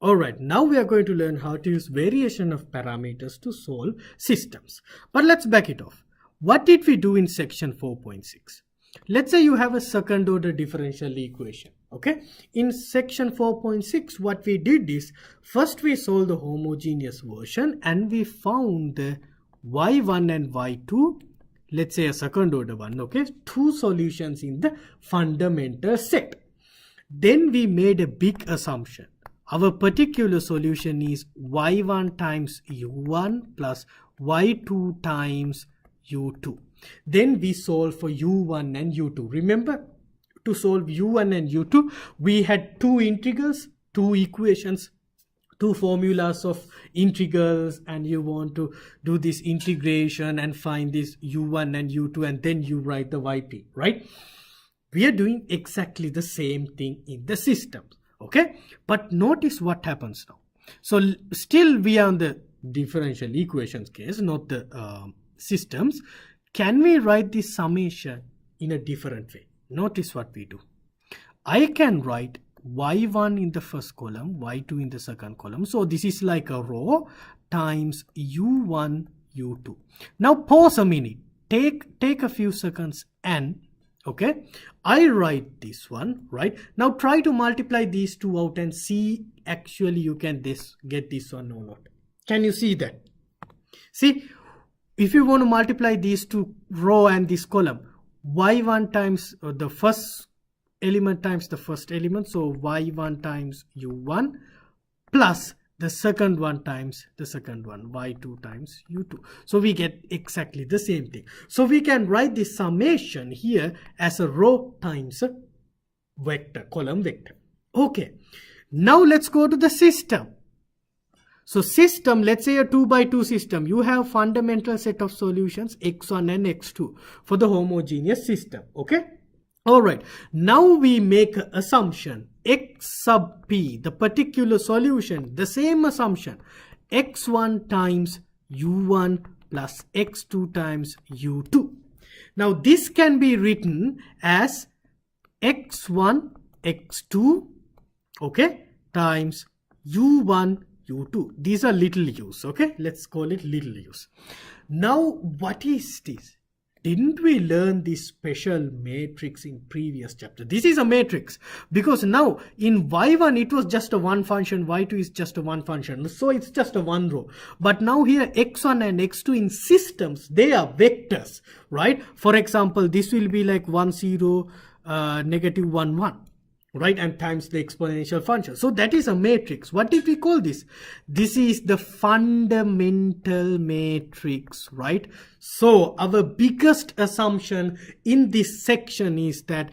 Alright, now we are going to learn how to use variation of parameters to solve systems. But let's back it off. What did we do in section 4.6? Let's say you have a second order differential equation. Okay, in section 4.6 what we did is first we solved the homogeneous version and we found the y1 and y2, let's say a second order one, okay, two solutions in the fundamental set. Then we made a big assumption. Our particular solution is y1 times u1 plus y2 times u2. Then we solve for u1 and u2. Remember, to solve u1 and u2, we had two integrals, two equations, two formulas of integrals, and you want to do this integration and find this u1 and u2, and then you write the yp, right? We are doing exactly the same thing in the system. Okay, but notice what happens now. So still we are on the differential equations case, not the systems. Can we write this summation in a different way? Notice what we do. I can write y1 in the first column, y2 in the second column. So this is like a row times u1, u2. Now pause a minute. Take a few seconds and okay, I write this one, right? Now try to multiply these two out and see actually you can get this one or not. Can you see that? See, if you want to multiply these two row and this column, y1 times the first element times the first element, so y1 times u1 plus the second one times the second one, y2 times u2. So we get exactly the same thing. So we can write this summation here as a row times a vector, column vector. Okay, now let's go to the system. So system, let's say a 2 by 2 system. You have fundamental set of solutions x1 and x2 for the homogeneous system. Okay. Alright, now we make an assumption x sub p, the particular solution, the same assumption, x1 times u1 plus x2 times u2. Now this can be written as x1 x2, okay, times u1 u2. These are little u's, okay, let's call it little u's. Now what is this? Didn't we learn this special matrix in previous chapter? This is a matrix because now in y1 it was just a one function, y2 is just a one function, so it's just a one row. But now here x1 and x2 in systems, they are vectors, right? For example, this will be like 1 0 negative 1 1. Right, and times the exponential function. So that is a matrix. What did we call this? This is the fundamental matrix, right? So our biggest assumption in this section is that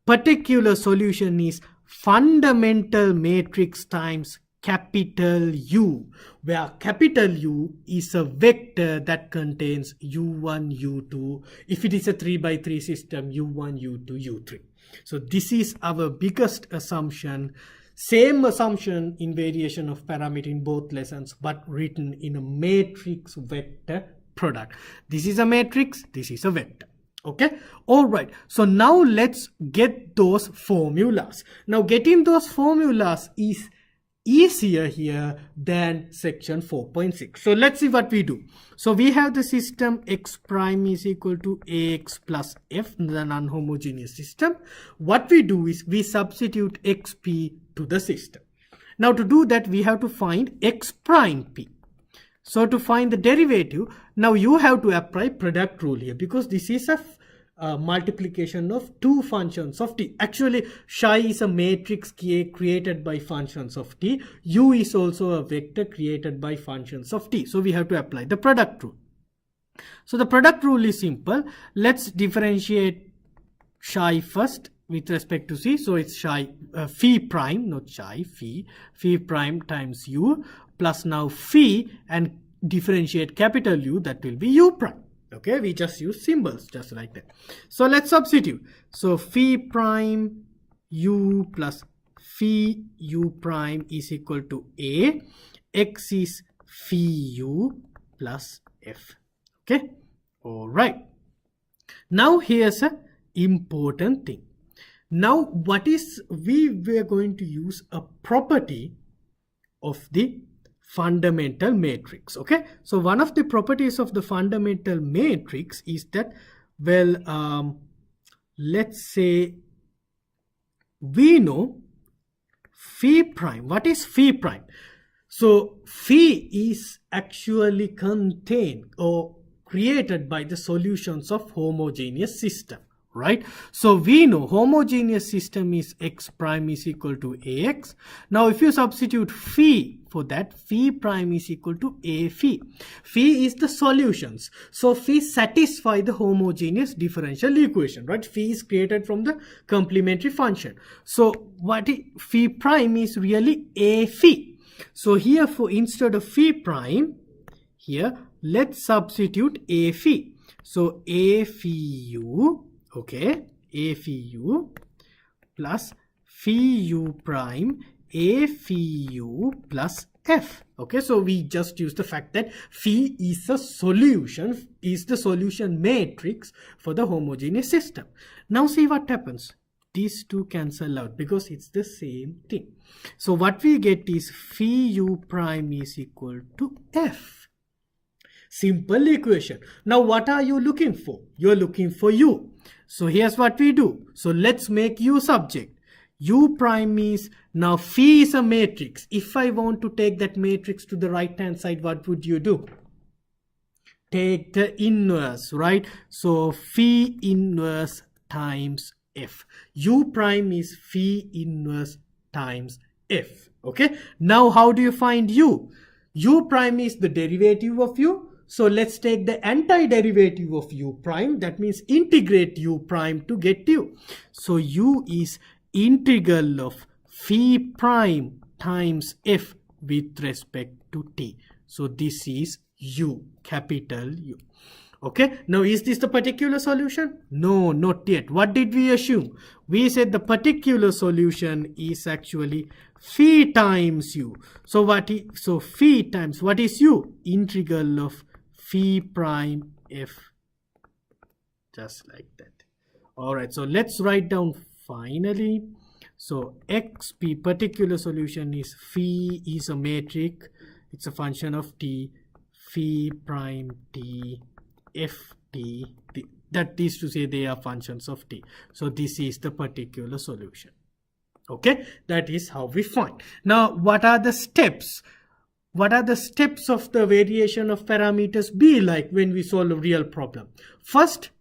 particular solution is fundamental matrix times capital U, where capital U is a vector that contains u1, u2. If it is a 3 by 3 system, u1, u2, u3. So this is our biggest assumption. Same assumption in variation of parameter in both lessons, but written in a matrix vector product. This is a matrix, this is a vector. Okay, all right. So now let's get those formulas. Now getting those formulas is easier here than section 4.6. So let's see what we do. So we have the system x prime is equal to ax plus f, the non-homogeneous system. What we do is we substitute xp to the system. Now to do that we have to find x prime p. So to find the derivative, now you have to apply product rule here because this is a multiplication of two functions of t. Actually, psi is a matrix created by functions of t. U is also a vector created by functions of t. So we have to apply the product rule. So the product rule is simple. Let's differentiate psi first with respect to c. So it's psi phi prime, not psi, phi prime times u plus now phi and differentiate capital U, that will be u prime. Okay, we just use symbols just like that. So let's substitute. So phi prime u plus phi u prime is equal to a. X is phi u plus f. Okay, all right. Now here's a important thing. Now what is, we were going to use a property of the fundamental matrix. Okay, so one of the properties of the fundamental matrix is that, well, let's say we know phi prime. What is phi prime? So phi is actually contained or created by the solutions of homogeneous system, right? So we know homogeneous system is x prime is equal to ax. Now if you substitute phi for that, phi prime is equal to a phi. Phi is the solutions. So phi satisfy the homogeneous differential equation, right? Phi is created from the complementary function. So what is phi prime is really a phi. So here, for instead of phi prime, here let's substitute a phi. So a phi u, okay, a phi u plus phi u prime a phi u plus f. Okay, so we just use the fact that phi is a solution, is the solution matrix for the homogeneous system. Now see what happens. These two cancel out because it's the same thing. So what we get is phi u prime is equal to f. Simple equation. Now what are you looking for? You're looking for u. So here's what we do. So let's make u subject. U prime is, now phi is a matrix. If I want to take that matrix to the right hand side, what would you do? Take the inverse, right? So phi inverse times f. U prime is phi inverse times f. Okay, now how do you find u? U prime is the derivative of u. So let's take the antiderivative of u prime. That means integrate u prime to get u. So u is integral of phi prime times f with respect to t. So this is u, capital U. Okay, now is this the particular solution? No, not yet. What did we assume? We said the particular solution is actually phi times u. So so phi times, what is u? Integral of phi prime f. Just like that. Alright, so let's write down finally. So xp, particular solution is phi is a matrix. It's a function of t, phi prime t ft, that is to say they are functions of t. So this is the particular solution. Okay, that is how we find. Now what are the steps? What are the steps of the variation of parameters be like when we solve a real problem? First,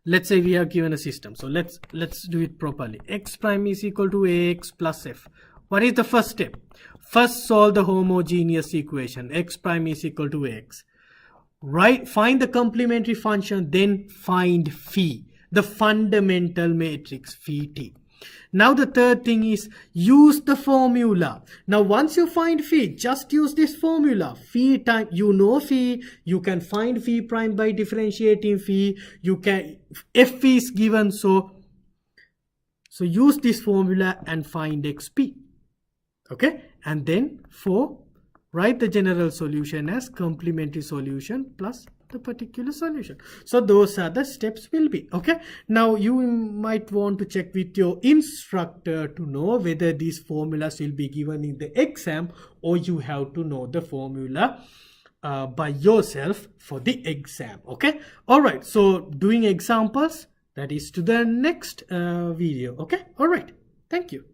let's say we are given a system. So let's do it properly. X prime is equal to ax plus f. What is the first step? First solve the homogeneous equation. X prime is equal to x. Right, find the complementary function, then find phi, the fundamental matrix phi t. Now the third thing is use the formula. Now once you find phi, just use this formula. Phi time, you know phi, you can find phi prime by differentiating phi. You can, f is given, so use this formula and find xp. Okay, and then write the general solution as complementary solution plus the particular solution. So those are the steps will be. Okay, now you might want to check with your instructor to know whether these formulas will be given in the exam, or you have to know the formula by yourself for the exam. Okay, all right, so doing examples, that is to the next video. Okay, all right, thank you.